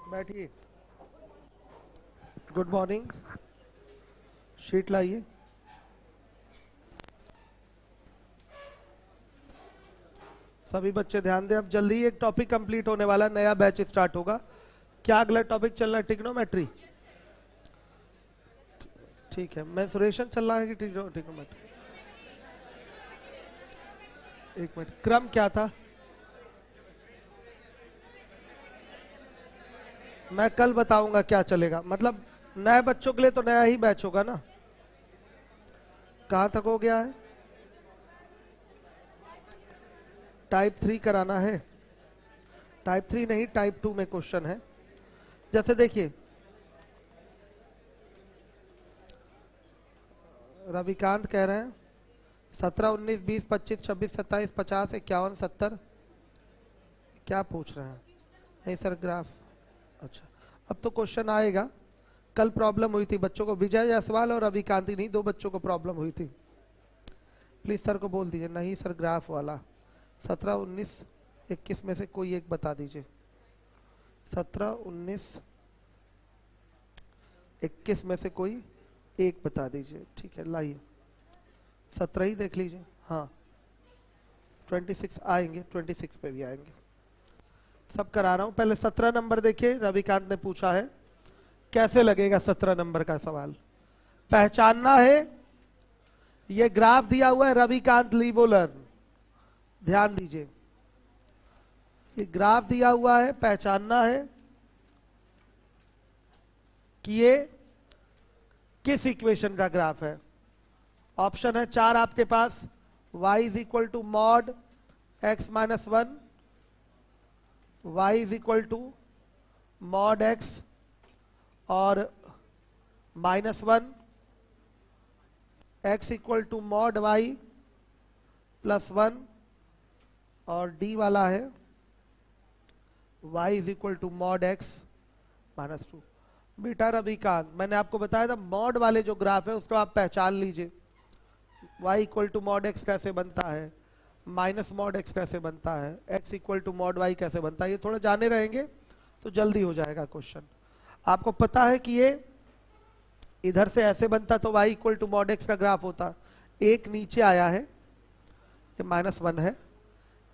बैठिए। Good morning. Sheet लाइए। सभी बच्चे ध्यान दें, अब जल्दी एक टॉपिक कंप्लीट होने वाला, नया बैच स्टार्ट होगा। क्या अगला टॉपिक चलना है? ट्रिग्नोमेट्री। ठीक है, मेंसुरेशन चल रहा है कि ट्रिग्नोमेट्री? एक मिनट, क्रम क्या था? मैं कल बताऊंगा क्या चलेगा। मतलब नए बच्चों के लिए तो नया ही बैच होगा ना। कहां तक हो गया है? टाइप 3 कराना है? टाइप 3 नहीं, टाइप 2 में क्वेश्चन है। जैसे देखिए, रविकांत कह रहे हैं 17, 19, 20, 25, 26, 27, 50, 51, 70। क्या पूछ रहे हैं? नहीं सर, ग्राफ। अच्छा, अब तो क्वेश्चन आएगा। कल प्रॉब्लम हुई थी बच्चों को, विजय जायसवाल और रविकांत, नहीं, दो बच्चों को प्रॉब्लम हुई थी। प्लीज सर को बोल दीजिए। नहीं सर, ग्राफ वाला 17, 19, 21 में से कोई एक बता दीजिए। 17, 19, 21 में से कोई एक बता दीजिए। ठीक है, लाइए। 17 ही देख लीजिए। हाँ, 26 आएंगे, 26 पे भी आएंगे। सब करा रहा हूं। पहले 17 नंबर देखिए, रविकांत ने पूछा है। कैसे लगेगा 17 नंबर का सवाल? पहचानना है। ये ग्राफ दिया हुआ है रविकांत लीवोलर, ध्यान दीजिए। ये ग्राफ दिया हुआ है, पहचानना है कि ये किस इक्वेशन का ग्राफ है। ऑप्शन है 4 आपके पास। y is equal to mod x minus 1, y is equal to mod x और -1, x equal to mod y plus 1, और d वाला है y is equal to mod x minus 2। बेटा रविकांत, मैंने आपको बताया था मॉड वाले जो ग्राफ है उसको आप पहचान लीजिए। y equal to mod x कैसे बनता है, माइनस मॉड x कैसे बनता है, x equal to mod y कैसे बनता है, ये थोड़ा जाने रहेंगे तो जल्दी हो जाएगा क्वेश्चन। आपको पता है कि ये इधर से ऐसे बनता तो y equal to mod x का ग्राफ होता। एक नीचे आया है, ये -1 है।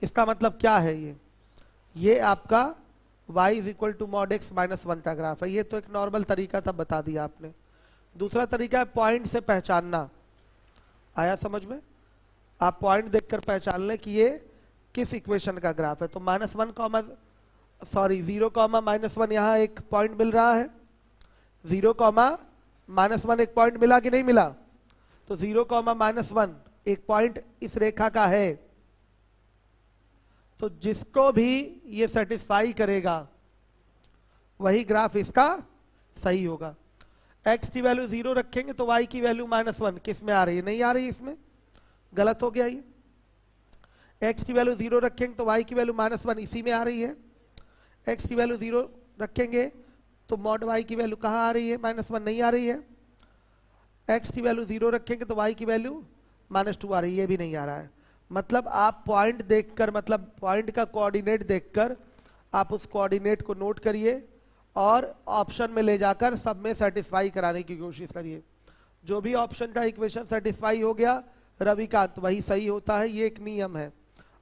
इसका मतलब क्या है? ये आपका y is equal to mod x minus 1 का ग्राफ है। ये तो एक नॉर्मल तरीका था, बता दिया आपने। दूसरा तरीका है पॉइंट से पहचानना। आया समझ में? आप पॉइंट देखकर पहचान लें कि ये किस इक्वेशन का ग्राफ है। तो जीरो कॉमा -1 यहाँ एक पॉइंट मिल रहा है। 0, -1 एक पॉइंट मिला कि नहीं मिला? तो 0, -1 एक पॉइंट इस रेखा का है। तो जिसको भी ये सेटिस्फाई करेगा वही ग्राफ इसका सही होगा। x की वैल्यू 0 रखेंगे तो y की वैल्यू -1 किस में आ रही है? नहीं आ रही, इसमें गलत हो गया ये। x की वैल्यू 0 रखेंगे तो y की वैल्यू -1 इसी में आ रही है। x की वैल्यू 0 रखेंगे तो मॉड y की वैल्यू कहाँ आ रही है? -1 नहीं आ रही है। x की वैल्यू 0 रखेंगे तो y की वैल्यू -2 आ रही है, ये भी नहीं आ रहा है। मतलब आप पॉइंट देखकर, मतलब पॉइंट का कोऑर्डिनेट देखकर आप उस कोऑर्डिनेट को नोट करिए और ऑप्शन में ले जाकर सब में सेटिस्फाई कराने की कोशिश करिए। जो भी ऑप्शन का इक्वेशन सेटिस्फाई हो गया रविकांत, वही सही होता है। ये एक नियम है।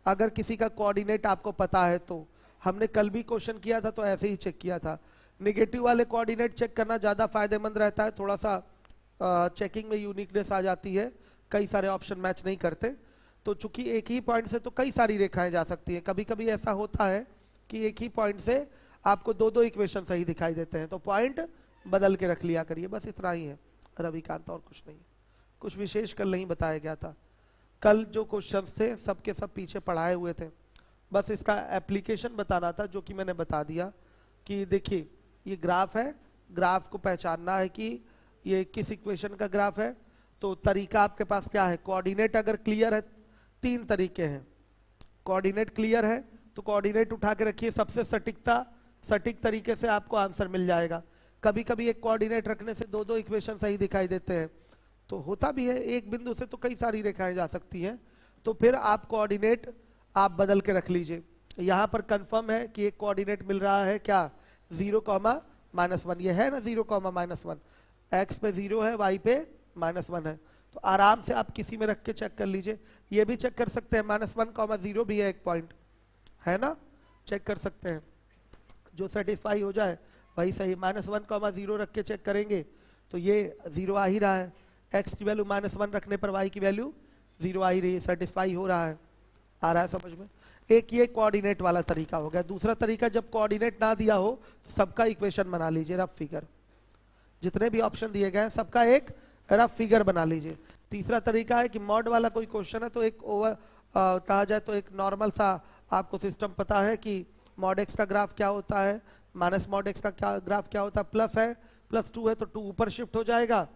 अगर किसी का कोऑर्डिनेट आपको पता है तो, हमने कल भी क्वेश्चन किया था तो ऐसे ही चेक किया था। निगेटिव वाले कोऑर्डिनेट चेक करना ज़्यादा फायदेमंद रहता है, थोड़ा सा चेकिंग में यूनिकनेस आ जाती है, कई सारे ऑप्शन मैच नहीं करते। तो चूंकि एक ही पॉइंट से तो कई सारी रेखाएं जा सकती हैं, कभी कभी ऐसा होता है कि एक ही पॉइंट से आपको दो इक्वेशन सही दिखाई देते हैं, तो पॉइंट बदल के रख लिया करिए। बस इतना ही है रविकांत, और कुछ नहीं। कुछ विशेष कल नहीं बताया गया था। कल जो क्वेश्चन थे सबके सब पीछे पढ़ाए हुए थे, बस इसका एप्लीकेशन बताना था, जो कि मैंने बता दिया। कि देखिए ये ग्राफ है, ग्राफ को पहचानना है कि ये किस इक्वेशन का ग्राफ है। तो तरीका आपके पास क्या है? कोऑर्डिनेट अगर क्लियर है, 3 तरीके हैं। कोऑर्डिनेट क्लियर है तो कोऑर्डिनेट उठा के रखिए, सबसे सटीक तरीके से आपको आंसर मिल जाएगा। कभी कभी एक कोऑर्डिनेट रखने से दो इक्वेशन सही दिखाई देते हैं, तो होता भी है। एक बिंदु से तो कई सारी रेखाएं जा सकती हैं, तो फिर आप कोऑर्डिनेट आप बदल के रख लीजिए। यहाँ पर कंफर्म है कि एक कोऑर्डिनेट मिल रहा है क्या? 0,-1 ये है ना 0,-1, एक्स पे 0 है, वाई पे -1 है, तो आराम से आप किसी में रख के चेक कर लीजिए। ये भी चेक कर सकते हैं, -1,0 भी है एक पॉइंट, है ना, चेक कर सकते हैं, जो सेटिस्फाई हो जाए वही सही। -1,0 रख के चेक करेंगे तो ये 0 आ ही रहा है, एक्स की वैल्यू -1 रखने पर वाई की वैल्यू 0 आ ही रही है, सेटिस्फाई हो रहा है। आ रहा है समझ में? एक ये कोऑर्डिनेट वाला तरीका हो गया। दूसरा तरीका, जब कोऑर्डिनेट ना दिया हो तो सबका इक्वेशन बना लीजिए, रफ फिगर, जितने भी ऑप्शन दिए गए हैं सबका एक रफ फिगर बना लीजिए। तीसरा तरीका है कि मॉड वाला कोई क्वेश्चन है तो एक ओवर कहा जाए तो एक नॉर्मल सा आपको सिस्टम पता है कि मॉड एक्स का ग्राफ क्या होता है, माइनस मॉड एक्स का क्या ग्राफ क्या होता है, प्लस है, +2 है तो 2 ऊपर शिफ्ट हो जाएगा,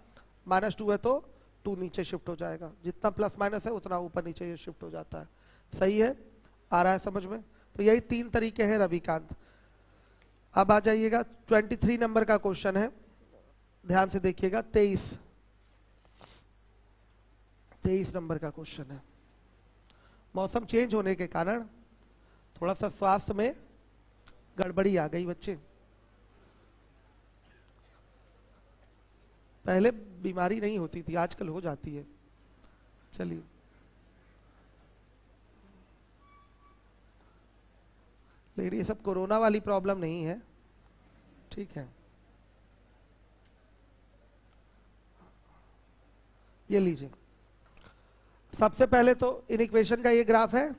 -2 है तो 2 नीचे शिफ्ट हो जाएगा, जितना प्लस माइनस है उतना ऊपर नीचे ये शिफ्ट हो जाता है। सही है, आ रहा है समझ में? तो यही 3 तरीके हैं रविकांत। अब आ जाइएगा 23 नंबर का क्वेश्चन है, ध्यान से देखिएगा। 23 नंबर का क्वेश्चन है। मौसम चेंज होने के कारण थोड़ा सा स्वास्थ्य में गड़बड़ी आ गई बच्चे। पहले बीमारी नहीं होती थी, आजकल हो जाती है। चलिए, लेकिन ये सब कोरोना वाली प्रॉब्लम नहीं है, ठीक है। ये लीजिए, सबसे पहले तो इन इक्वेशन का ये ग्राफ है,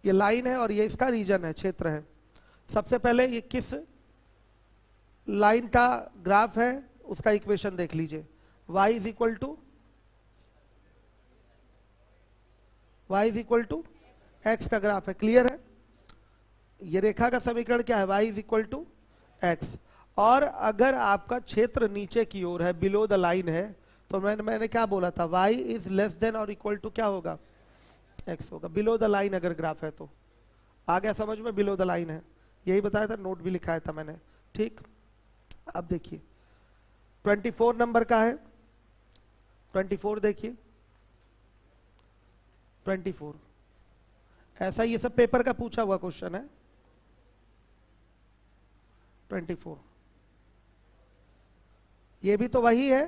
ये लाइन है और ये इसका रीजन है, क्षेत्र है। सबसे पहले ये किस लाइन का ग्राफ है उसका इक्वेशन देख लीजिए। y is equal to x का ग्राफ है, क्लियर है। ये रेखा का समीकरण क्या है, y is equal to x. और अगर आपका क्षेत्र नीचे की ओर है, बिलो द लाइन है, तो मैंने क्या बोला था, y इज लेस देन और इक्वल टू क्या होगा, x होगा। बिलो द लाइन अगर ग्राफ है तो आ गया समझ में, बिलो द लाइन है, यही बताया था, नोट भी लिखाया था मैंने, ठीक। अब देखिए 24 नंबर का है, 24 देखिए, 24 ऐसा ये सब पेपर का पूछा हुआ क्वेश्चन है। 24 ये भी तो वही है,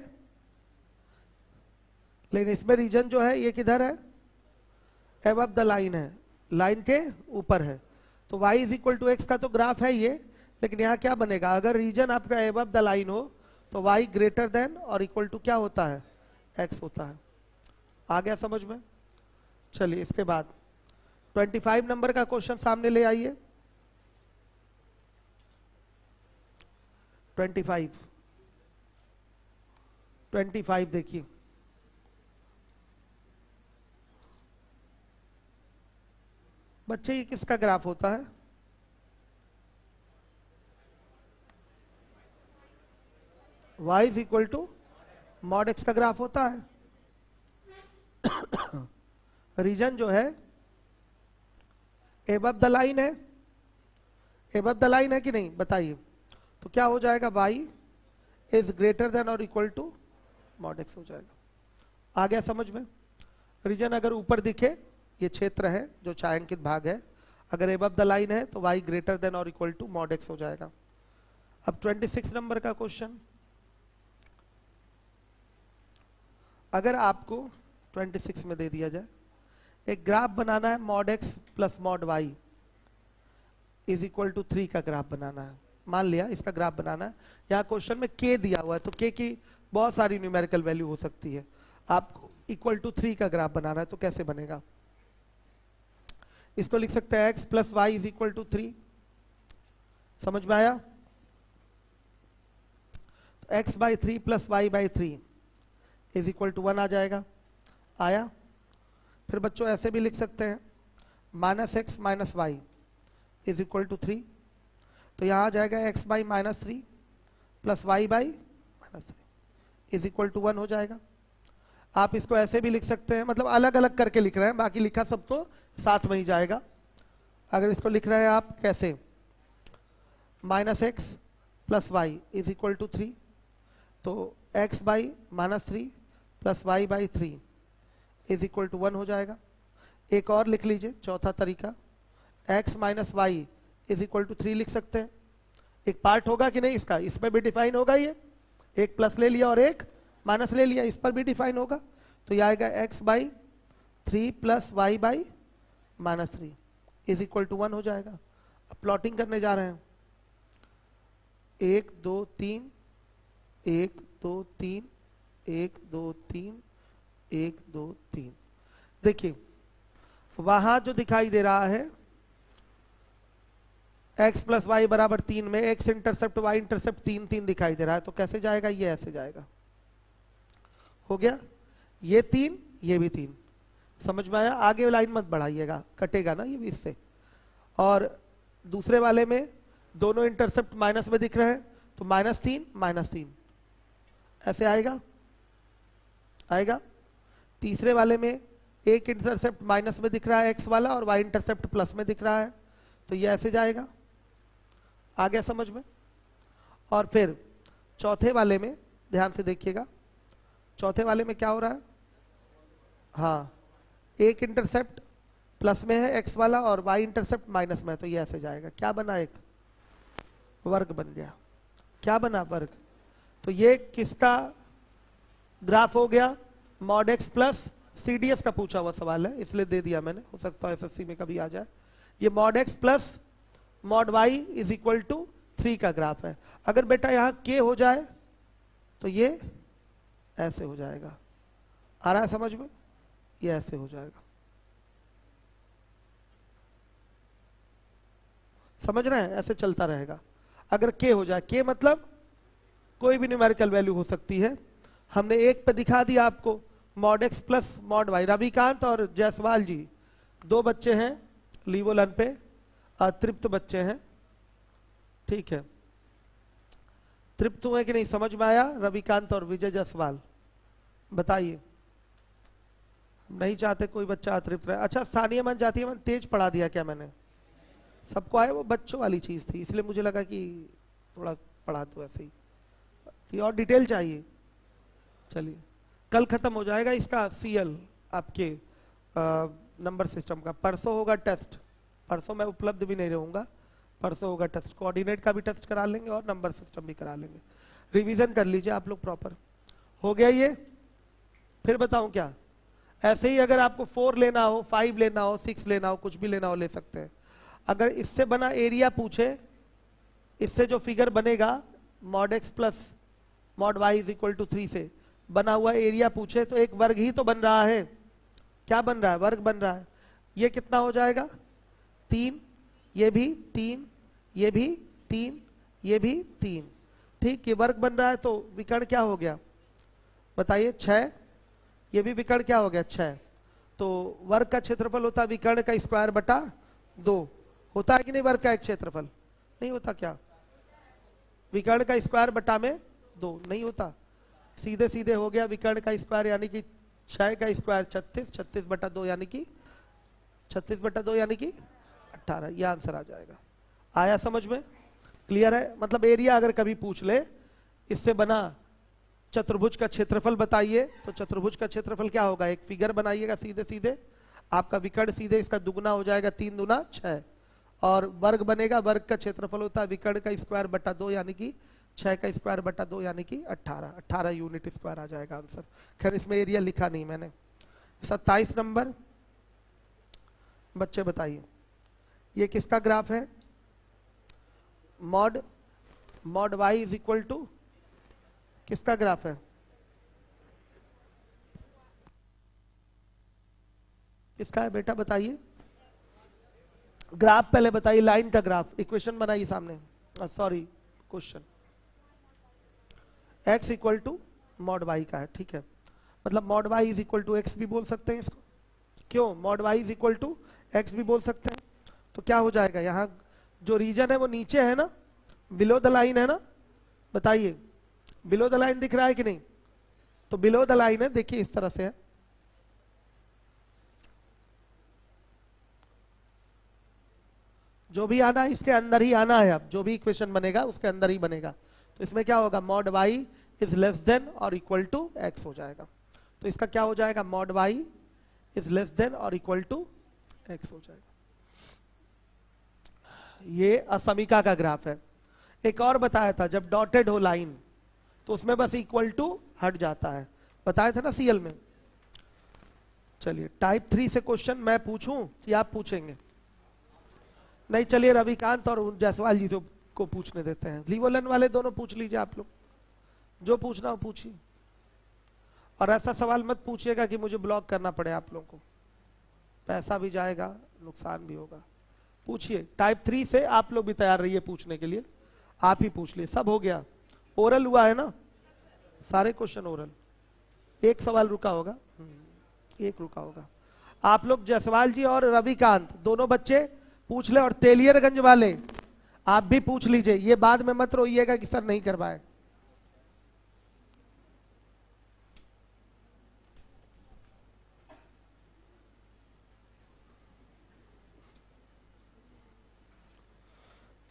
लेकिन इसमें रीजन जो है ये किधर है, एबव द लाइन है, लाइन के ऊपर है। तो y is equal to x का तो ग्राफ है ये, लेकिन यहाँ क्या बनेगा, अगर रीजन आपका एबव द लाइन हो तो y ग्रेटर देन और इक्वल टू क्या होता है, x होता है। आ गया समझ में? चलिए, इसके बाद 25 नंबर का क्वेश्चन सामने ले आइए। 25 देखिए, बच्चे ये किसका ग्राफ होता है, y is equal to mod x का ग्राफ होता है। रीजन जो है एबव द लाइन है, एबव द लाइन है कि नहीं बताइए, तो क्या हो जाएगा, y इज ग्रेटर देन और इक्वल टू मॉड एक्स हो जाएगा। आ गया समझ में? रीजन अगर ऊपर दिखे, ये क्षेत्र है जो छायांकित भाग है, अगर एबव द लाइन है तो y ग्रेटर देन और इक्वल टू मॉड एक्स हो जाएगा। अब 26 नंबर का क्वेश्चन, अगर आपको 26 में दे दिया जाए, एक ग्राफ बनाना है, mod x plus mod y is equal to 3 का ग्राफ बनाना है। मान लिया इसका ग्राफ बनाना है, यहाँ क्वेश्चन में k दिया हुआ है, तो k की बहुत सारी न्यूमेरिकल वैल्यू हो सकती है। आपको इक्वल टू 3 का ग्राफ बनाना है, तो कैसे बनेगा, इसको लिख सकते हैं x plus y is equal to 3। समझ में आया? तो x by 3 plus y by 3 is equal to 1 आ जाएगा। आया? फिर बच्चों ऐसे भी लिख सकते हैं, -x minus y is equal to 3, तो यहाँ आ जाएगा x by -3 plus y by -3 is equal to 1 हो जाएगा। आप इसको ऐसे भी लिख सकते हैं, मतलब अलग अलग करके लिख रहे हैं, बाकी लिखा सब तो साथ में ही जाएगा। अगर इसको लिख रहे हैं आप कैसे, -x plus y is equal to 3, तो x by -3 plus y by 3 is equal to 1 हो जाएगा। एक और लिख लीजिए, चौथा तरीका, x minus y is equal to 3 लिख सकते हैं। एक पार्ट होगा कि नहीं इसका, इसमें भी डिफाइन होगा ये, एक प्लस ले लिया और एक माइनस ले लिया, इस पर भी डिफाइन होगा। तो यह आएगा x/3 plus y/-3 is equal to 1 हो जाएगा। अब प्लॉटिंग करने जा रहे हैं, 1 2 3 1 2 3 1 2 3 1 2 3। देखिए वहां जो दिखाई दे रहा है x प्लस वाई बराबर 3 में x इंटरसेप्ट y इंटरसेप्ट 3 3 दिखाई दे रहा है, तो कैसे जाएगा, ये ऐसे जाएगा। हो गया, ये 3 ये भी 3, समझ में आया। आगे लाइन मत बढ़ाइएगा, कटेगा ना ये भी इससे। और दूसरे वाले में दोनों इंटरसेप्ट माइनस में दिख रहे हैं, तो -3 ऐसे आएगा आएगा। तीसरे वाले में एक इंटरसेप्ट माइनस में दिख रहा है x वाला, और y इंटरसेप्ट प्लस में दिख रहा है, तो ये ऐसे जाएगा। आ गया समझ में। और फिर चौथे वाले में ध्यान से देखिएगा, चौथे वाले में क्या हो रहा है, हाँ एक इंटरसेप्ट प्लस में है x वाला और y इंटरसेप्ट माइनस में है, तो ये ऐसे जाएगा। क्या बना, एक वर्ग बन गया। क्या बना, वर्ग। तो ये किसका ग्राफ हो गया, मॉड x प्लस CDS का पूछा हुआ सवाल है इसलिए दे दिया मैंने, हो सकता है SSC में कभी आ जाए। ये mod x plus mod y is equal to 3 का ग्राफ है। अगर बेटा यहां k हो जाए तो ये ऐसे हो जाएगा। आ रहा है समझ में, ये ऐसे हो जाएगा। समझ रहे हैं, ऐसे चलता रहेगा। अगर k हो जाए, k मतलब कोई भी न्यूमेरिकल वैल्यू हो सकती है। हमने एक पे दिखा दिया आपको, mod x plus mod y। Ravikant और जायसवाल जी 2 बच्चे हैं लीवोलन पे, अतृप्त बच्चे हैं, ठीक है। तृप्त हुए कि नहीं, समझ में आया। रविकांत और विजय जायसवाल बताइए। हम नहीं चाहते कोई बच्चा अतृप्त रहे। अच्छा सानिया मन जाती है, मन तेज पढ़ा दिया क्या मैंने, सबको आए, वो बच्चों वाली चीज थी इसलिए मुझे लगा कि थोड़ा पढ़ा दो ऐसे ही, कि और डिटेल चाहिए। चलिए कल खत्म हो जाएगा इसका CL आपके नंबर सिस्टम का। परसों होगा टेस्ट, परसों मैं उपलब्ध भी नहीं रहूंगा, परसों होगा टेस्ट। कोऑर्डिनेट का भी टेस्ट करा लेंगे और नंबर सिस्टम भी करा लेंगे। रिवीजन कर लीजिए आप लोग प्रॉपर। हो गया ये। फिर बताऊं क्या, ऐसे ही अगर आपको 4 लेना हो, 5 लेना हो, 6 लेना हो, कुछ भी लेना हो ले सकते हैं। अगर इससे बना एरिया पूछे, इससे जो फिगर बनेगा mod x plus mod y is equal to 3 से बना हुआ एरिया पूछे, तो एक वर्ग ही तो बन रहा है। क्या बन रहा है, वर्ग बन रहा है। ये कितना हो जाएगा, 3, ये भी 3, ये भी 3, ये भी 3, ठीक। ये वर्ग बन रहा है, तो विकर्ण क्या हो गया बताइए, 6। ये भी विकर्ण क्या हो गया, 6। तो वर्ग का क्षेत्रफल होता है विकर्ण का स्क्वायर बटा 2। होता है कि नहीं वर्ग का एक क्षेत्रफल, नहीं होता क्या, विकर्ण का स्क्वायर बटा में 2 नहीं होता। सीधे सीधे हो गया विकर्ण का स्क्वायर यानी कि 6 का स्क्वायर 36, 36 बटा 2 यानी कि 36 बटा 2 यानी कि 18। यह आंसर आ जाएगा। आया समझ में, क्लियर है। मतलब एरिया अगर कभी पूछ ले, इससे बना चतुर्भुज का क्षेत्रफल बताइए, तो चतुर्भुज का क्षेत्रफल क्या होगा, एक फिगर बनाइएगा सीधे सीधे, आपका विकर्ण सीधे इसका दुगुना हो जाएगा, 3 दूना 6, और वर्ग बनेगा, वर्ग का क्षेत्रफल होता है विकर्ण का स्क्वायर बटा 2 यानी कि 6 का स्क्वायर बटा 2 यानी कि 18 यूनिट स्क्वायर आ जाएगा आंसर। खैर इसमें एरिया लिखा नहीं मैंने। 27 नंबर बच्चे बताइए, ये किसका ग्राफ है, mod y is equal to किसका ग्राफ है, किसका है बेटा बताइए। ग्राफ पहले बताइए, लाइन का ग्राफ, इक्वेशन बनाइए सामने, sorry question. x equal to mod y का है, ठीक है। मतलब mod y is equal to x भी बोल सकते हैं इसको, क्यों, mod y is equal to x भी बोल सकते हैं। तो क्या हो जाएगा, यहाँ जो रीजन है वो नीचे है ना, बिलो द लाइन है ना, बताइए बिलो द लाइन दिख रहा है कि नहीं। तो बिलो द लाइन है, देखिए इस तरह से है, जो भी आना है इसके अंदर ही आना है। अब जो भी इक्वेशन बनेगा उसके अंदर ही बनेगा। तो इसमें क्या होगा, mod y is less than और इक्वल टू x हो जाएगा। तो इसका क्या हो जाएगा, mod y is less than और इक्वल टू x हो जाएगा। ये असमीका का ग्राफ है। एक और बताया था, जब डॉटेड हो लाइन तो उसमें बस इक्वल टू हट जाता है, बताया था ना सीएल में। चलिए टाइप 3 से क्वेश्चन मैं पूछूं या आप पूछेंगे? नहीं, चलिए रविकांत और जायसवाल जी को पूछने देते हैं। लीवोलन वाले दोनों पूछ लीजिए, आप लोग जो पूछना हो पूछिए। और ऐसा सवाल मत पूछिएगा कि मुझे ब्लॉक करना पड़े आप लोगों को, पैसा भी जाएगा, नुकसान भी होगा। पूछिए, टाइप 3 से आप लोग भी तैयार रहिए पूछने के लिए। आप ही पूछ लिए, सब हो गया। ओरल हुआ है ना, सारे क्वेश्चन ओरल। एक सवाल रुका होगा, एक रुका होगा। आप लोग जायसवाल जी और रविकांत दोनों बच्चे पूछ ले, और तेलियरगंज वाले आप भी पूछ लीजिए। ये बाद में मत रोइएगा कि सर नहीं करवाए।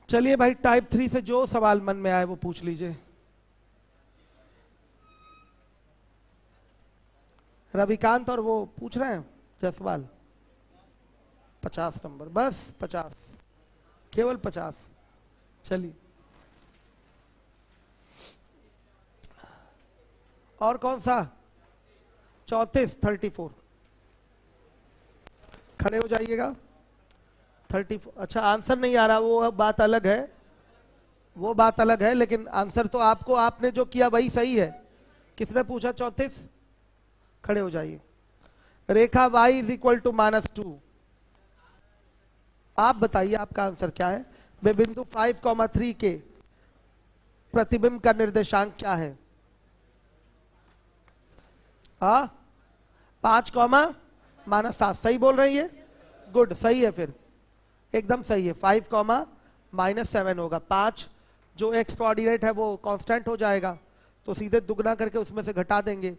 चलिए भाई, टाइप 3 से जो सवाल मन में आए वो पूछ लीजिए। रविकांत और वो पूछ रहे हैं जायसवाल। 50 नंबर, बस 50, केवल 50। चलिए, और कौन सा? 34, 34। खड़े हो जाइएगा। 34। अच्छा, आंसर नहीं आ रहा, वो बात अलग है, वो बात अलग है, लेकिन आंसर तो आपको, आपने जो किया वही सही है। किसने पूछा 34? खड़े हो जाइए। रेखा y इज इक्वल टू -2। आप बताइए आपका आंसर क्या है? वे बिंदु 5,3 के प्रतिबिंब का निर्देशांक क्या है? 5,-7। सही बोल रही है, गुड, सही है, फिर एकदम सही है। 5,-7 होगा। 5 जो एक्स कोऑर्डिनेट है वो कांस्टेंट हो जाएगा, तो सीधे दुगना करके उसमें से घटा देंगे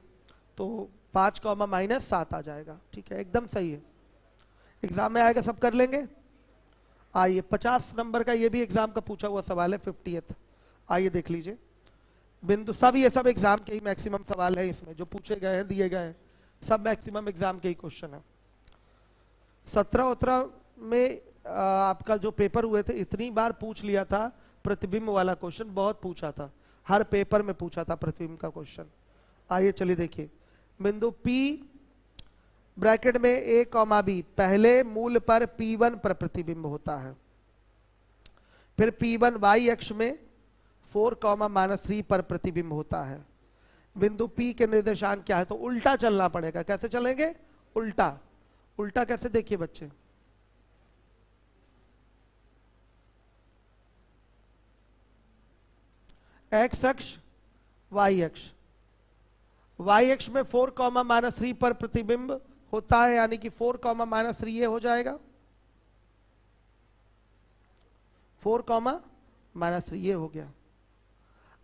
तो 5,-7 आ जाएगा। ठीक है, एकदम सही है। एग्जाम में आएगा, सब कर लेंगे। आइए, 50 नंबर का ये भी एग्जाम का पूछा हुआ सवाल है, 50th। आइए देख लीजिए बिंदु, सब ये सब एग्जाम के ही मैक्सिमम सवाल है इसमें, जो पूछे गए हैं, दिए गए हैं, सब मैक्सिमम एग्जाम के ही क्वेश्चन है। 17-18 में आपका जो पेपर हुए थे, इतनी बार पूछ लिया था प्रतिबिंब वाला क्वेश्चन, बहुत पूछा था, हर पेपर में पूछा था प्रतिबिंब का क्वेश्चन। आइए चलिए देखिए, बिंदु P ब्रैकेट में a, b पहले मूल पर P1 पर प्रतिबिंब होता है। फिर P1 y अक्ष में 4, -3 पर प्रतिबिंब होता है। बिंदु P के निर्देशांक क्या है? तो उल्टा चलना पड़ेगा। कैसे चलेंगे? उल्टा। उल्टा कैसे? देखिए बच्चे, x अक्ष, y अक्ष। y अक्ष में 4, -3 पर प्रतिबिंब होता है, यानी कि 4, -3 ये हो जाएगा। 4, -3 ये हो गया।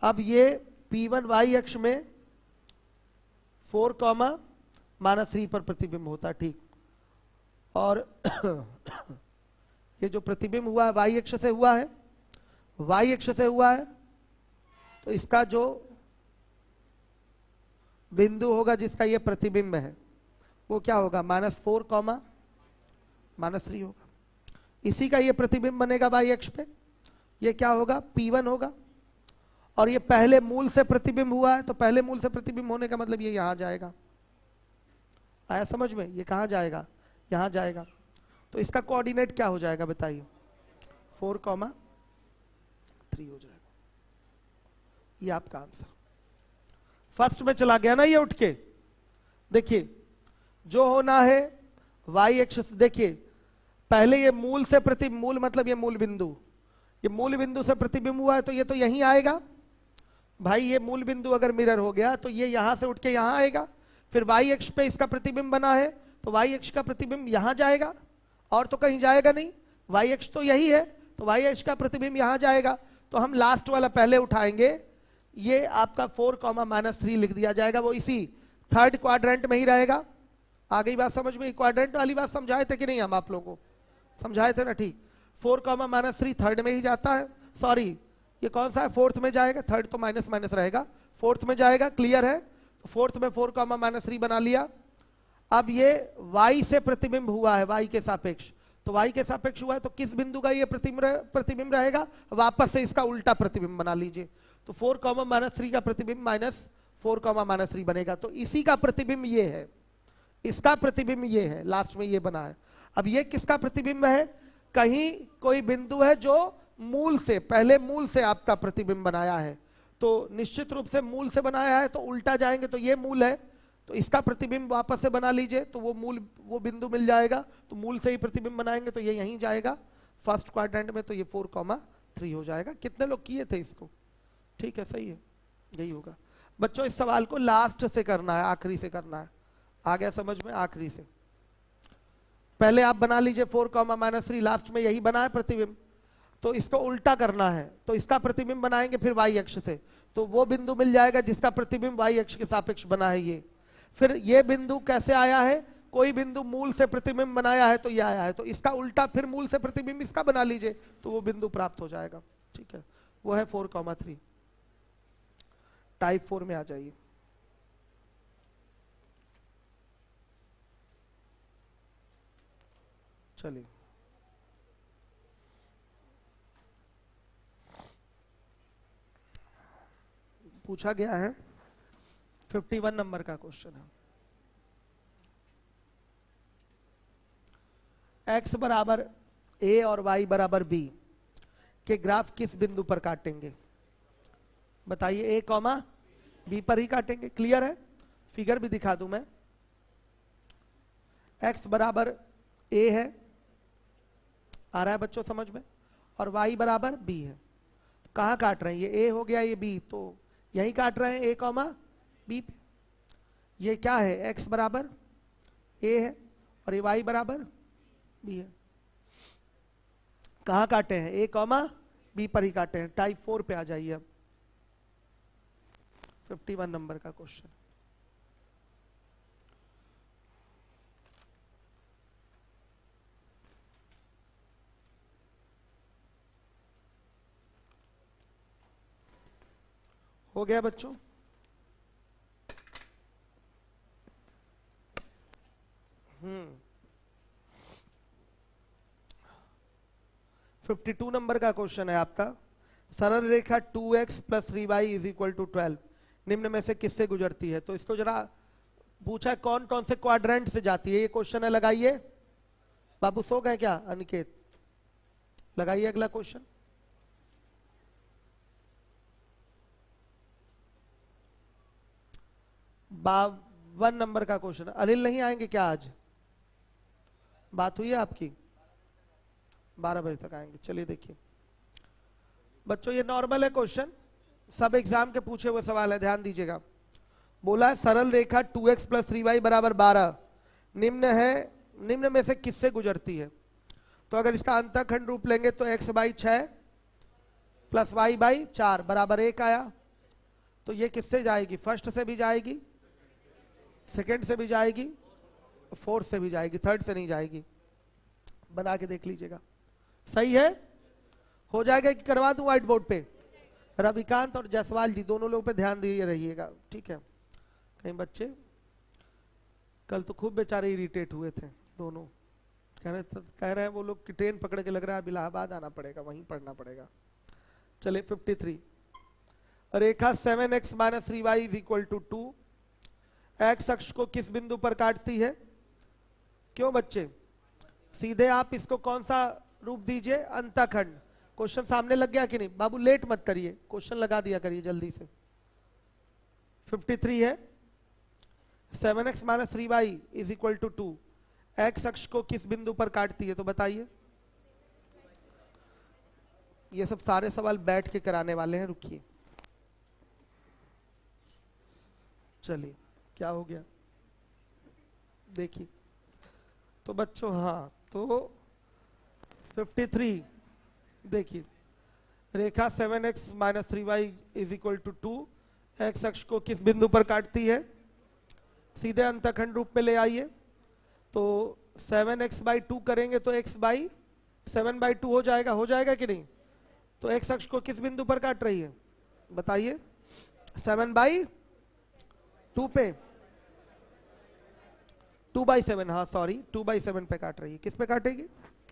अब ये P1 y अक्ष में 4, -3 पर प्रतिबिंब होता है, ठीक। और ये जो प्रतिबिंब हुआ है y अक्ष से हुआ है, y अक्ष से हुआ है, तो इसका जो बिंदु होगा जिसका ये प्रतिबिंब है वो क्या होगा? -4, -3 होगा। इसी का ये प्रतिबिंब बनेगा y अक्ष पे, ये क्या होगा? P1 होगा। और ये पहले मूल से प्रतिबिंब हुआ है, तो पहले मूल से प्रतिबिंब होने का मतलब ये यहां जाएगा। आया समझ में? ये कहां जाएगा? यहां जाएगा। तो इसका कोऑर्डिनेट क्या हो जाएगा बताइए? 4,3 हो जाएगा। ये आपका आंसर फर्स्ट में चला गया ना ये उठ के। देखिए जो होना है y अक्ष, देखिए पहले ये मूल से प्रतिबिंब, मूल मतलब ये मूल बिंदु, ये मूल बिंदु से प्रतिबिंब हुआ है तो ये तो यहीं आएगा भाई। ये मूल बिंदु अगर मिरर हो गया तो ये यहां से उठ के यहां आएगा। फिर y अक्ष पे इसका प्रतिबिंब बना है तो y अक्ष का प्रतिबिंब यहां जाएगा, और तो कहीं जाएगा नहीं। y अक्ष तो यही है, तो y अक्ष का प्रतिबिंब यहां जाएगा। तो हम लास्ट वाला पहले उठाएंगे, ये आपका 4, -3 लिख दिया जाएगा, वो इसी थर्ड क्वाड्रेंट में ही रहेगा। आ गई बात समझ में? क्वाड्रेंट वाली बात समझाए थे कि नहीं? हम आप लोगों को समझाए थे ना, ठीक। 4, -3 थर्ड में ही जाता है। सॉरी, ये कौन सा है? फोर्थ में जाएगा। थर्ड तो माइनस माइनस रहेगा, फोर्थ में जाएगा। क्लियर है? तो फोर्थ में 4, -3 बना लिया। अब ये y से प्रतिबिंब हुआ है, y के सापेक्ष, तो y के सापेक्ष हुआ है, तो किस बिंदु का ये प्रतिबिंब रहेगा? वापस से इसका उल्टा प्रतिबिंब बना लीजिए, तो 4, -3 का प्रतिबिंब -4, -3 बनेगा। तो इसी का प्रतिबिंब ये है, इसका प्रतिबिंब ये है, लास्ट में ये बना है। अब ये किसका प्रतिबिंब है? कहीं कोई बिंदु है जो मूल से, पहले मूल से आपका प्रतिबिंब बनाया है, तो निश्चित रूप से मूल से बनाया है, तो उल्टा जाएंगे तो ये मूल है, तो इसका प्रतिबिंब वापस से बना लीजिए, तो वो मूल, वो बिंदु मिल जाएगा। तो मूल से ही प्रतिबिंब बनाएंगे तो ये यहीं जाएगा फर्स्ट क्वाड्रेंट में, तो ये 4,3 हो जाएगा। कितने लोग किए थे इसको? ठीक है, सही है, यही होगा। बच्चों इस सवाल को लास्ट से करना है, आखिरी से करना है। आ गया समझ में? आखिरी से। पहले आप बना लीजिए 4,-3, लास्ट में यही बना है प्रतिबिंब, तो इसको उल्टा करना है, तो इसका प्रतिबिंब बनाएंगे फिर y अक्ष से, तो वो बिंदु मिल जाएगा जिसका प्रतिबिंब y अक्ष के सापेक्ष बना है ये। फिर ये बिंदु कैसे आया है? कोई बिंदु मूल से प्रतिबिंब बनाया है तो ये आया है, तो इसका उल्टा फिर मूल से प्रतिबिंब इसका बना लीजिए, तो वो बिंदु प्राप्त हो जाएगा। ठीक है, वो है 4,3। टाइप 4 में आ जाइए। चलिए, पूछा गया है 51 नंबर का क्वेश्चन है। x बराबर a और y बराबर b के ग्राफ किस बिंदु पर काटेंगे? बताइए। a, b पर ही काटेंगे। क्लियर है? फिगर भी दिखा दूं मैं। x बराबर a है, आ रहा है बच्चों समझ में, और y बराबर b है। तो कहाँ काट रहे हैं? ये a हो गया, ये b, तो यही काट रहे हैं a, b पे। ये क्या है? x बराबर a है और ये y बराबर b है। कहाँ काटे हैं? a, b पर ही काटे हैं। टाइप 4 पे आ जाइए अब। 51 नंबर का क्वेश्चन। हो गया बच्चों? हम्म 52 नंबर का क्वेश्चन है आपका। सरल रेखा 2x + 3y = 12 निम्न में से किससे गुजरती है? तो इसको जरा पूछा है कौन कौन से क्वाड्रेंट से जाती है, ये क्वेश्चन है। लगाइए। बाबू सो गए क्या? अनिकेत लगाइए अगला क्वेश्चन। वन नंबर का क्वेश्चन। अनिल नहीं आएंगे क्या आज? बात हुई है आपकी? 12 बजे तक आएंगे। चलिए देखिए बच्चों, ये नॉर्मल है क्वेश्चन, सब एग्जाम के पूछे हुए सवाल है, ध्यान दीजिएगा। बोला है सरल रेखा 2x + 3y = 12 निम्न में से किससे गुजरती है? तो अगर इसका अंतःखंड रूप लेंगे तो x/6 + y/4 = 1 आया। तो ये किससे जाएगी? फर्स्ट से भी जाएगी, सेकेंड से भी जाएगी, फोर्थ से भी जाएगी, थर्ड से नहीं जाएगी। बना के देख लीजिएगा। सही है? हो जाएगा कि करवा दूं व्हाइट बोर्ड पे? रविकांत और जायसवाल जी दोनों लोग पे ध्यान दिए रहिएगा, ठीक है? कहीं बच्चे कल तो खूब बेचारे इरिटेट हुए थे दोनों, कह रहे हैं वो लोग कि ट्रेन पकड़ के लग रहा है अब इलाहाबाद आना पड़ेगा, वहीं पढ़ना पड़ेगा। चलिए 53। रेखा 7x - 3y = 2 x अक्ष को किस बिंदु पर काटती है? क्यों बच्चे? सीधे आप इसको कौन सा रूप दीजिए? अंतःखंड। क्वेश्चन सामने लग गया कि नहीं? बाबू लेट मत करिए, क्वेश्चन लगा दिया करिए जल्दी से। 53 है 7x - 3y = 2 x अक्ष को किस बिंदु पर काटती है? तो बताइए। ये सब सारे सवाल बैठ के कराने वाले हैं, रुकिए। चलिए क्या हो गया देखिए। तो बच्चों हाँ, तो 53 देखिए, रेखा 7x - 3y = 2 x अक्ष को किस बिंदु पर काटती है? सीधे अंतःखंड रूप में ले आइए। तो 7x/2 करेंगे तो x/7/2 हो जाएगा। हो जाएगा कि नहीं? तो x अक्ष को किस बिंदु पर काट रही है? बताइए। 7/2 पे, 2/7, हाँ सॉरी 2/7 पे काट रही है। किस पे काटेगी?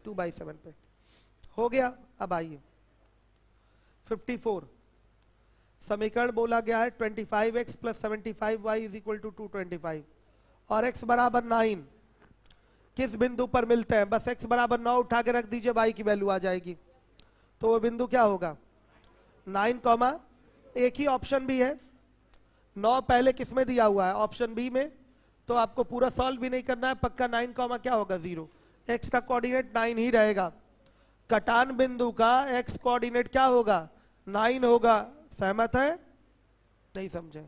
2/7 पे हो गया। अब आइए 54 समीकरण बोला गया है 25x + 75y = 225 और x बराबर 9 किस बिंदु पर मिलते हैं? बस x बराबर 9 उठा के रख दीजिए, y की वैल्यू आ जाएगी। तो वो बिंदु क्या होगा? 9, एक ही ऑप्शन भी है 9 पहले किस में दिया हुआ है? ऑप्शन बी में। तो आपको पूरा सॉल्व भी नहीं करना है, पक्का 9, क्या होगा? 0। x का कोऑर्डिनेट 9 ही रहेगा। कटान बिंदु का x कोऑर्डिनेट क्या होगा? 9 होगा। सहमत है? नहीं समझे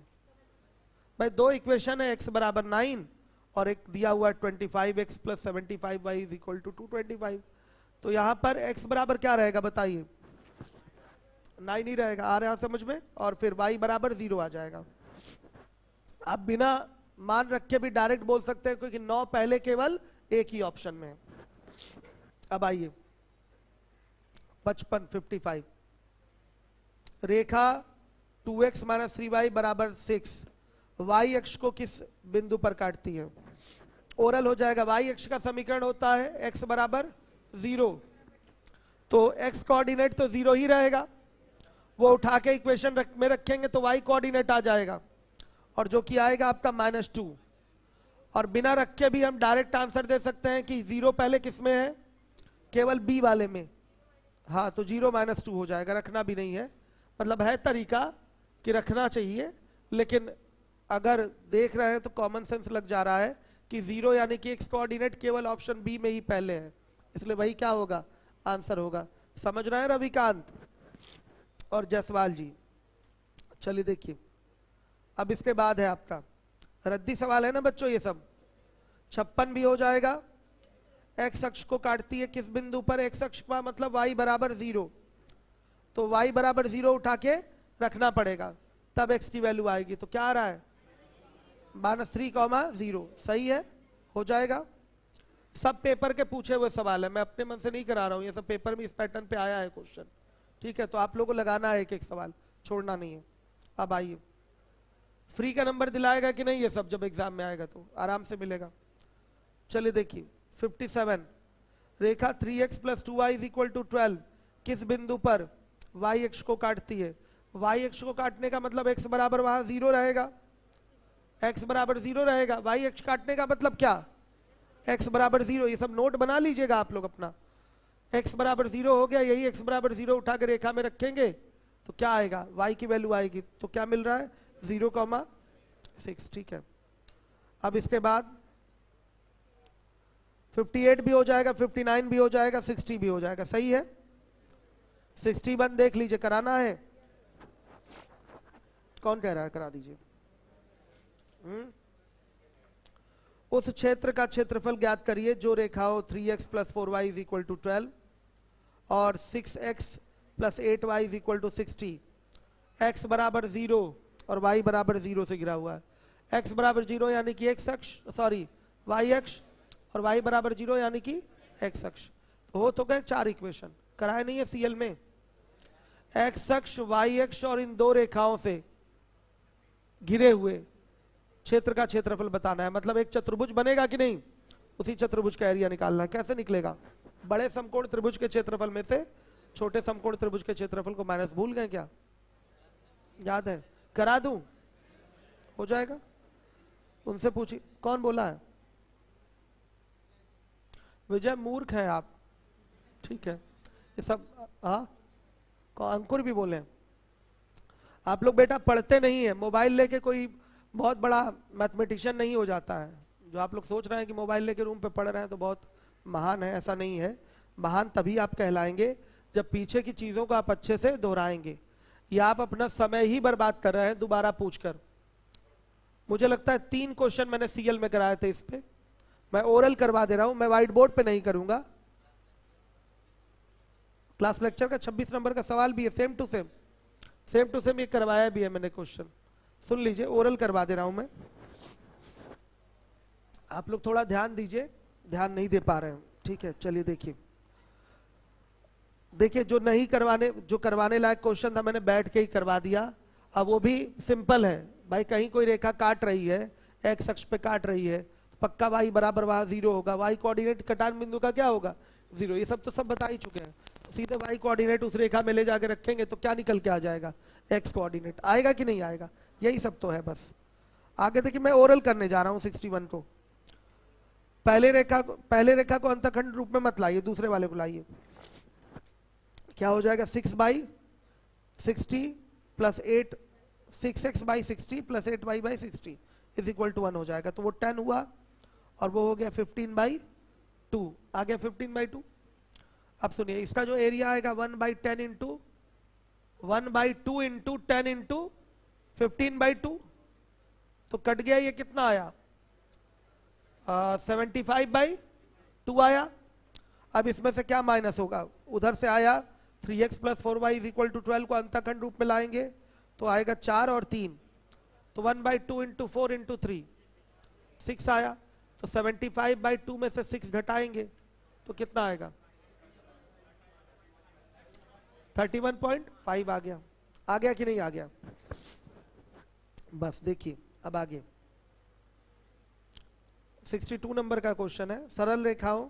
भाई? दो इक्वेशन है, x बराबर 9 और एक दिया हुआ 25x + 75y = 225। तो यहां पर x बराबर क्या रहेगा बताइए? 9 ही रहेगा। आ रहा है समझ में? और फिर y बराबर 0 आ जाएगा। आप बिना मान रखे भी डायरेक्ट बोल सकते हैं क्योंकि 9 पहले केवल एक ही ऑप्शन में है। अब आइए 55 रेखा 2x - 3y = 6 y अक्ष को किस बिंदु पर काटती है? ओरल हो जाएगा। y अक्ष का समीकरण होता है x बराबर 0, तो x कोऑर्डिनेट तो 0 ही रहेगा। वो उठा के इक्वेशन में रखेंगे तो y कोऑर्डिनेट आ जाएगा और जो कि आएगा आपका -2। और बिना रखे भी हम डायरेक्ट आंसर दे सकते हैं कि 0 पहले किस में है? केवल b वाले में। हाँ, तो 0 - 2 हो जाएगा, रखना भी नहीं है। मतलब है तरीका कि रखना चाहिए, लेकिन अगर देख रहे हैं तो कॉमन सेंस लग जा रहा है कि 0 यानी कि x कोऑर्डिनेट केवल ऑप्शन बी में ही पहले है, इसलिए वही क्या होगा? आंसर होगा। समझ रहे हैं रविकांत और जायसवाल जी? चलिए देखिए, अब इसके बाद है आपका रद्दी सवाल है ना बच्चों ये सब। 56 भी हो जाएगा। x अक्ष को काटती है किस बिंदु पर? x अक्ष का मतलब y बराबर 0, तो y बराबर 0 उठा के रखना पड़ेगा, तब x की वैल्यू आएगी। तो क्या आ रहा है? -3, 0 सही है, हो जाएगा। सब पेपर के पूछे हुए सवाल है, मैं अपने मन से नहीं करा रहा हूं, ये सब पेपर में इस पैटर्न पे आया है क्वेश्चन। ठीक है, तो आप लोगों को लगाना है एक एक सवाल, छोड़ना नहीं है। अब आइए, फ्री का नंबर दिलाएगा कि नहीं ये सब? जब एग्जाम में आएगा तो आराम से मिलेगा। चलिए देखिए 57 रेखा 3x + 2y = 12 किस बिंदु पर y अक्ष को काटती है? y अक्ष को काटने का मतलब x बराबर वहां 0 रहेगा, x बराबर 0 रहेगा। y अक्ष काटने का मतलब क्या? x बराबर 0। ये सब नोट बना लीजिएगा आप लोग अपना। x बराबर 0 हो गया, यही x बराबर 0 उठा के रेखा में रखेंगे तो क्या आएगा? y की वैल्यू आएगी। तो क्या मिल रहा है? 0,6। ठीक है, अब इसके बाद 58 भी हो जाएगा, 59 भी हो जाएगा, 60 भी हो जाएगा। सही है, 61 देख लीजिए, कराना है? कौन कह रहा है करा दीजिए? उस क्षेत्र का क्षेत्रफल ज्ञात करिए जो रेखा हो 3x + 4y = 12 और 6x + 8y = 60। x बराबर 0 और y बराबर 0 से गिरा हुआ है। x बराबर 0 यानी कि x अक्ष, सॉरी y अक्ष, और y बराबर 0 यानी कि x अक्ष। तो हो तो गए 4 इक्वेशन। कराए नहीं है सीएल में? x अक्ष, y अक्ष और इन दो रेखाओं से घिरे हुए क्षेत्र का क्षेत्रफल बताना है। मतलब एक चतुर्भुज बनेगा कि नहीं, उसी चतुर्भुज का एरिया निकालना है। कैसे निकलेगा? बड़े समकोण त्रिभुज के क्षेत्रफल में से छोटे समकोण त्रिभुज के क्षेत्रफल को माइनस। भूल गए क्या? याद है? करा दूं? हो जाएगा। उनसे पूछिए कौन बोला है। विजय मूर्ख है आप। ठीक है, ये सब अंकुर भी बोले। आप लोग बेटा पढ़ते नहीं है, मोबाइल लेके कोई बहुत बड़ा मैथमेटिशियन नहीं हो जाता है। जो आप लोग सोच रहे हैं कि मोबाइल लेके रूम पे पढ़ रहे हैं तो बहुत महान है, ऐसा नहीं है। महान तभी आप कहलाएंगे जब पीछे की चीजों को आप अच्छे से दोहराएंगे। या आप अपना समय ही बर्बाद कर रहे हैं दोबारा पूछकर। मुझे लगता है 3 क्वेश्चन मैंने सीएल में कराए थे इस पे, मैं ओरल करवा दे रहा हूं, मैं व्हाइट बोर्ड पे नहीं करूंगा। क्लास लेक्चर का 26 नंबर का सवाल भी है, सेम टू सेम ये करवाया भी है मैंने क्वेश्चन। सुन लीजिए, ओरल करवा दे रहा हूं मैं। आप लोग थोड़ा ध्यान दीजिए, ध्यान नहीं दे पा रहे हैं। ठीक है, चलिए देखिए जो करवाने लायक क्वेश्चन था मैंने बैठ के ही करवा दिया। अब वो भी सिंपल है भाई, कहीं कोई रेखा काट रही है, एक्स अक्ष पे काट रही है, पक्का y बराबर वहां 0 होगा। y कोऑर्डिनेट कटान बिंदु का क्या होगा? 0, ये सब तो सब बता ही चुके हैं। तो सीधे y कोऑर्डिनेट उस रेखा में ले जाके रखेंगे तो क्या निकल के आ जाएगा, x कोऑर्डिनेट आएगा कि नहीं आएगा, यही सब तो है बस। आगे देखिए मैं ओरल करने जा रहा हूँ 61 को। पहले रेखा को अंतःखंड रूप में मत लाइए, दूसरे वाले को लाइए। क्या हो जाएगा 6/60 plus 8, 6x/60 plus 8y/60 is equal to 1 हो जाएगा। तो वो 10 हुआ और वो हो गया 15/2, आ गया 15/2। अब सुनिए इसका जो एरिया आएगा 1/10 इंटू 1/2 इंटू 10 इंटू 15/2, तो कट गया, ये कितना आया 75/2 आया। अब इसमें से क्या माइनस होगा, उधर से आया 3x plus 4y is equal to 12 को अंतःखंड रूप में लाएंगे तो आएगा 4 और 3, तो 1/2 इंटू 4 इंटू 3 6 आया। तो 75/2 में से 6 घटाएंगे तो कितना आएगा 31.5 आ गया कि नहीं आ गया। बस देखिए अब आगे 62 नंबर का क्वेश्चन है। सरल रेखाओं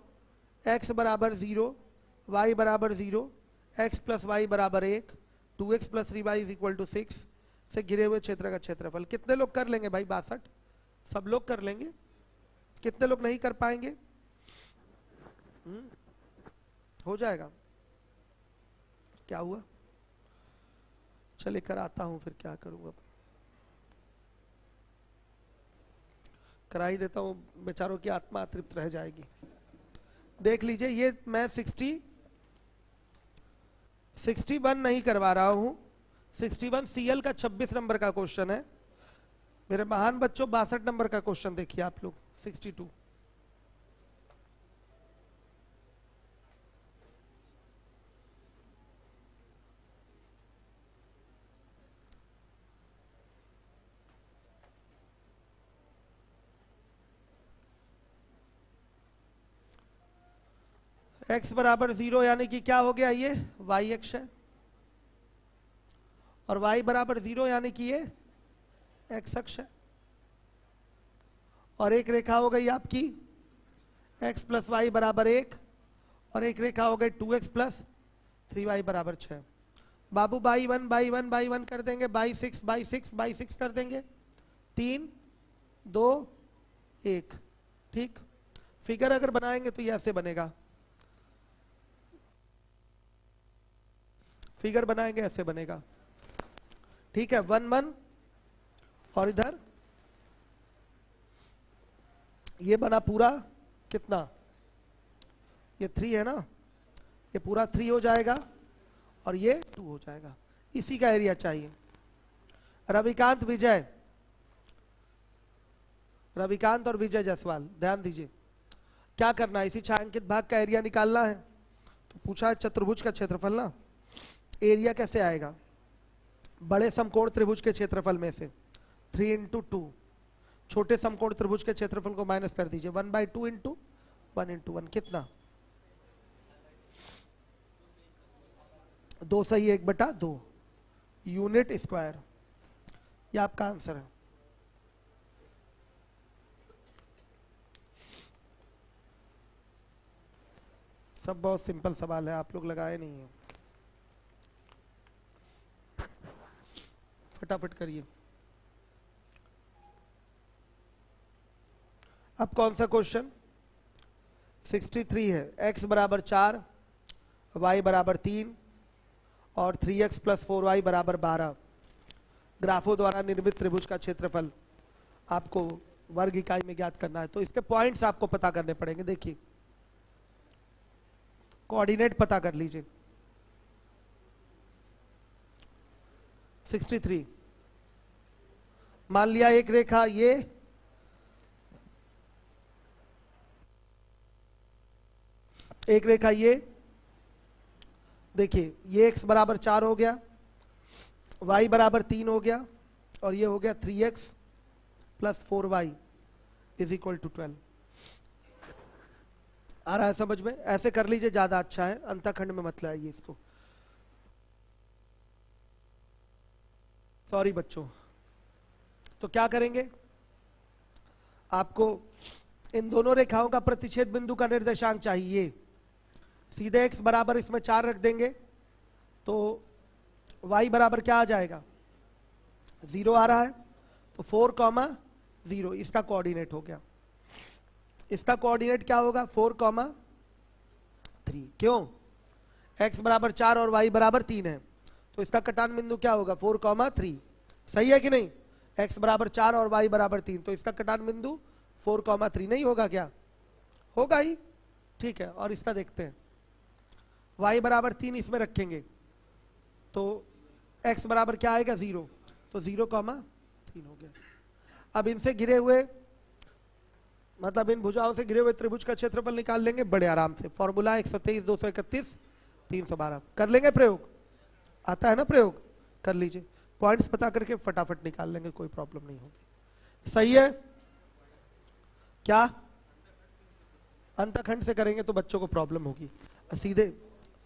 x बराबर 0, y बराबर 0, x प्लस वाई बराबर 1, 2x plus 3y is equal to 6 से घिरे हुए क्षेत्र का क्षेत्रफल। कितने लोग कर लेंगे भाई 62? सब लोग कर लेंगे। कितने लोग नहीं कर पाएंगे? हो जाएगा। क्या हुआ, चलिए कराता हूं, फिर क्या करूंगा, करा ही देता हूं, बेचारों की आत्मा तृप्त रह जाएगी। देख लीजिए ये मैं 61 नहीं करवा रहा हूं, 61 CL का 26 नंबर का क्वेश्चन है। मेरे महान बच्चों 62 नंबर का क्वेश्चन देखिए आप लोग 62। x बराबर 0 यानी कि क्या हो गया, ये y अक्ष है, और y बराबर 0 यानी कि ये x अक्ष है, और एक रेखा हो गई आपकी x प्लस वाई बराबर 1, और एक रेखा हो गई 2x प्लस 3y बराबर 6। बाबू बाई 1 कर देंगे, बाई 6 कर देंगे, 3 2 1। ठीक, फिगर अगर बनाएंगे तो ये ऐसे बनेगा, फिगर बनाएंगे ऐसे बनेगा। ठीक है, 1 1, और इधर ये बना पूरा कितना, ये 3 है ना, ये पूरा 3 हो जाएगा और ये 2 हो जाएगा। इसी का एरिया चाहिए। रविकांत और विजय जायसवाल ध्यान दीजिए, क्या करना है, इसी छायांकित भाग का एरिया निकालना है। तो पूछा है चतुर्भुज का क्षेत्रफल ना, एरिया कैसे आएगा, बड़े समकोण त्रिभुज के क्षेत्रफल में से 3 इंटू 2, छोटे समकोण त्रिभुज के क्षेत्रफल को माइनस कर दीजिए, 1/2 इंटू 1 इंटू 1 कितना 2 सही 1/2 यूनिट स्क्वायर। ये आपका आंसर है। सब बहुत सिंपल सवाल है, आप लोग लगाए नहीं है, फटाफट करिए। अब कौन सा क्वेश्चन 63 है। x बराबर 4, y बराबर 3 और 3x प्लस 4y बराबर 12 ग्राफों द्वारा निर्मित त्रिभुज का क्षेत्रफल आपको वर्ग इकाई में ज्ञात करना है। तो इसके पॉइंट्स आपको पता करने पड़ेंगे। देखिए कोऑर्डिनेट पता कर लीजिए। 63 मान लिया एक रेखा ये, एक रेखा ये, देखिए ये x बराबर 4 हो गया, y बराबर 3 हो गया, और ये हो गया 3x plus 4y is equal to 12। आ रहा है समझ में? ऐसे कर लीजिए, ज्यादा अच्छा है, अंतःखंड में मत लाइए इसको। सॉरी बच्चों, तो क्या करेंगे, आपको इन दोनों रेखाओं का प्रतिच्छेद बिंदु का निर्देशांक चाहिए। सीधे x बराबर इसमें 4 रख देंगे तो y बराबर क्या आ जाएगा, 0 आ रहा है, तो 4,0 इसका कोऑर्डिनेट हो गया। इसका कोऑर्डिनेट क्या होगा, 4,3। क्यों, x बराबर 4 और y बराबर 3 है, तो इसका कटान बिंदु क्या होगा, 4,3। सही है कि नहीं, x बराबर 4 और y बराबर 3, तो इसका कटान बिंदु 4,3 नहीं होगा क्या, होगा ही। ठीक है, और इसका देखते हैं, y बराबर 3 इसमें रखेंगे तो x बराबर क्या आएगा, 0, तो 0,3 हो गया। अब इनसे घिरे हुए, मतलब इन भुजाओं से घिरे हुए त्रिभुज का क्षेत्रफल निकाल लेंगे बड़े आराम से। फॉर्मूला 123, 231, 312। कर लेंगे प्रयोग, आता है ना प्रयोग, कर लीजिए, पॉइंट्स पता करके फटाफट निकाल लेंगे, कोई प्रॉब्लम नहीं होगी। सही है, क्या अंतखंड से करेंगे तो बच्चों को प्रॉब्लम होगी, सीधे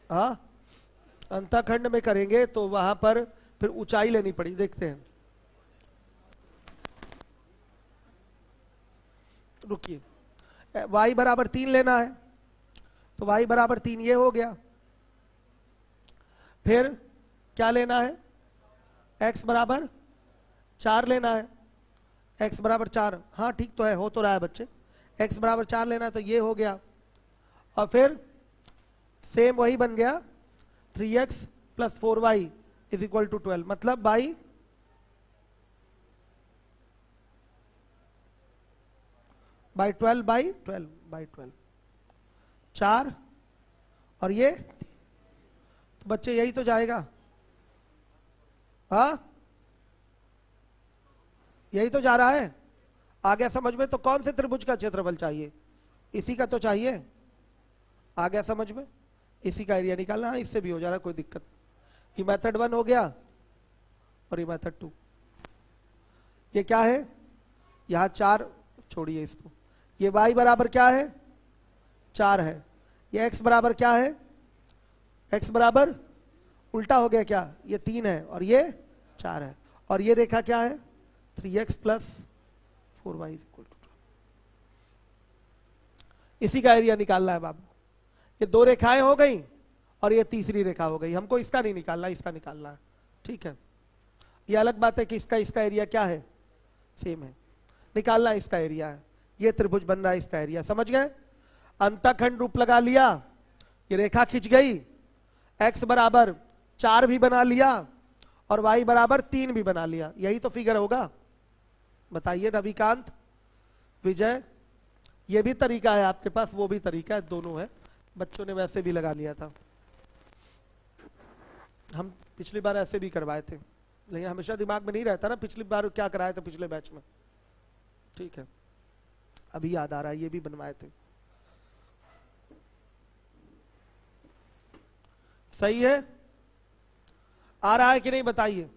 हाँ अंतखंड में करेंगे तो वहां पर फिर ऊंचाई लेनी पड़ी। देखते हैं, रुकिए, y बराबर 3 लेना है, तो y बराबर 3 ये हो गया। फिर क्या लेना है, x बराबर 4 लेना है, x बराबर 4, हाँ ठीक तो है, हो तो रहा है बच्चे, x बराबर 4 लेना है, तो ये हो गया। और फिर सेम वही बन गया, 3x plus 4y is equal to 12, मतलब बाई 12 4, और ये तो बच्चे यही तो जाएगा, हाँ यही तो जा रहा है। आ गया समझ में, तो कौन से त्रिभुज का क्षेत्रफल चाहिए, इसी का तो चाहिए। आ गया समझ में, इसी का एरिया निकालना है, इससे भी हो जा रहा है, कोई दिक्कत। ये मेथड 1 हो गया और ये मेथड 2। ये क्या है, यहां 4 छोड़िए इसको, ये y बराबर क्या है, 4 है, ये x बराबर क्या है, x बराबर उल्टा हो गया क्या, ये 3 है और ये 4 है, और ये रेखा क्या है, 3x plus 4y equal to 12। इसी का एरिया निकालना है बाबू। ये 2 रेखाएं हो गई और ये तीसरी रेखा हो गई, हमको इसका नहीं निकालना, इसका निकालना है। ठीक है, ये अलग बात है कि इसका एरिया क्या है, सेम है, निकालना इसका एरिया है। ये त्रिभुज बन रहा है, इसका एरिया, समझ गए। अंतखंड रूप लगा लिया, ये रेखा खिंच गई, x बराबर 4 भी बना लिया और y बराबर 3 भी बना लिया, यही तो फिगर होगा। बताइए रविकांत, विजय, ये भी तरीका है आपके पास, वो भी तरीका है, दोनों है, बच्चों ने वैसे भी लगा लिया था, हम पिछली बार ऐसे भी करवाए थे, लेकिन हमेशा दिमाग में नहीं रहता ना पिछली बार क्या कराए थे पिछले बैच में। ठीक है, अभी याद आ रहा है, ये भी बनवाए थे। सही है, आ रहा है कि नहीं बताइए।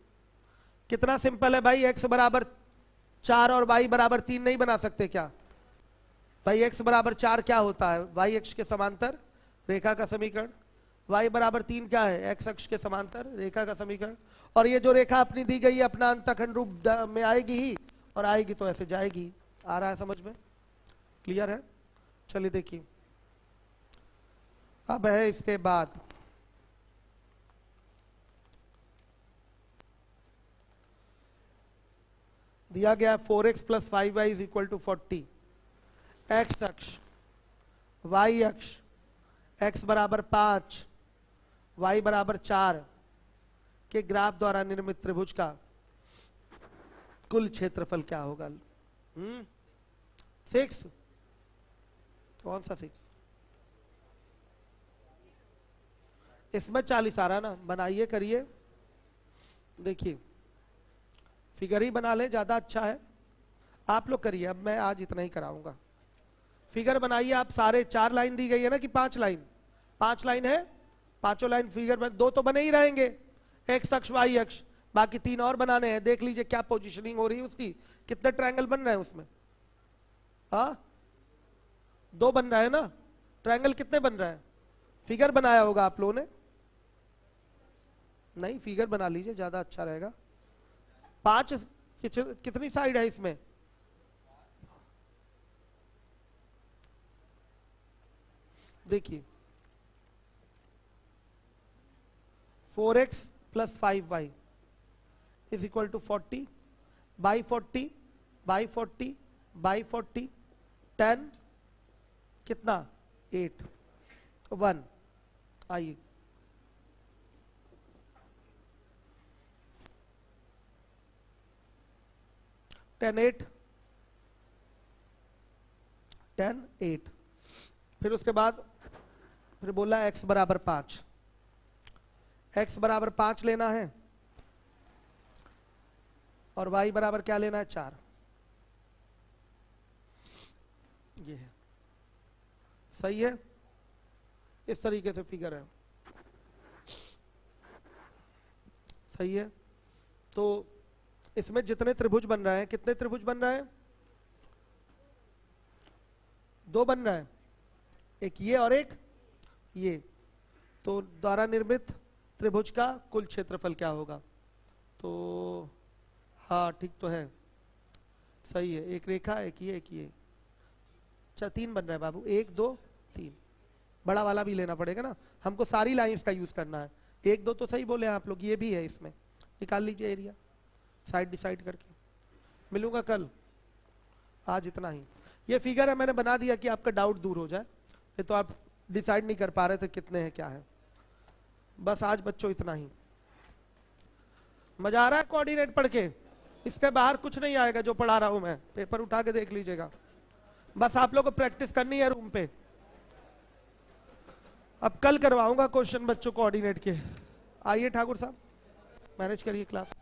कितना सिंपल है भाई, x बराबर 4 और y बराबर 3 नहीं बना सकते क्या भाई। x बराबर 4 क्या होता है, y अक्ष के समांतर रेखा का समीकरण, y बराबर 3 क्या है, x अक्ष के समांतर रेखा का समीकरण। और ये जो रेखा अपनी दी गई है अपना अंतखंड रूप में आएगी ही, और आएगी तो ऐसे जाएगी। आ रहा है समझ में, क्लियर है। चलिए देखिए, अब है इसके बाद दिया गया 4x plus 5y is equal to 40, x अक्ष, y अक्ष, x बराबर 5, y बराबर 4 के ग्राफ द्वारा निर्मित त्रिभुज का कुल क्षेत्रफल क्या होगा। 6, कौन सा 6, इसमें 40 आ रहा ना, बनाइए करिए, देखिए फिगर ही बना ले, ज्यादा अच्छा है। आप लोग करिए, अब मैं आज इतना ही कराऊंगा। फिगर बनाइए आप सारे, 4 लाइन दी गई है ना कि 5 लाइन, 5 लाइन है, पांचों लाइन फिगर में 2 तो बने ही रहेंगे, x अक्ष y अक्ष, बाकी 3 और बनाने हैं। देख लीजिए क्या पोजीशनिंग हो रही है उसकी, कितने ट्रायंगल बन रहे हैं उसमें। हाँ 2 बन रहा है ना, ट्रायंगल कितने बन रहा है, फिगर बनाया होगा आप लोगों ने, नहीं फिगर बना लीजिए ज्यादा अच्छा रहेगा। 5 कितनी साइड है इसमें, देखिए 4x plus 5y is equal to 40 by 40 by 40 by 40 10 कितना 8 1। आइए 10 8 10 8। फिर उसके बाद फिर बोला x बराबर 5, x बराबर 5 लेना है और y बराबर क्या लेना है 4। ये है, सही है। इस तरीके से फिगर है, सही है। तो इसमें जितने त्रिभुज बन रहे हैं, कितने त्रिभुज बन रहे हैं? 2 बन रहा है, एक ये और एक ये। तो द्वारा निर्मित त्रिभुज का कुल क्षेत्रफल क्या होगा? तो हाँ ठीक तो है, सही है। एक रेखा, एक ये। अच्छा 3 बन रहा है बाबू, 1 2 3। बड़ा वाला भी लेना पड़ेगा ना, हमको सारी लाइंस का यूज करना है। 1 2 तो सही बोले आप लोग, ये भी है इसमें। निकाल लीजिए एरिया साइड डिसाइड करके। मिलूंगा कल, आज इतना ही। ये फिगर है, मैंने बना दिया कि आपका डाउट दूर हो जाए, ये तो आप डिसाइड नहीं कर पा रहे थे कितने हैं क्या है। बस आज बच्चों इतना ही। मजा आ रहा है कोऑर्डिनेट पढ़ के? इसके बाहर कुछ नहीं आएगा जो पढ़ा रहा हूं मैं, पेपर उठा के देख लीजिएगा। बस आप लोगों को प्रैक्टिस करनी है रूम पे। अब कल करवाऊंगा क्वेश्चन बच्चों कोऑर्डिनेट के। आइए ठाकुर साहब, मैनेज करिए क्लास।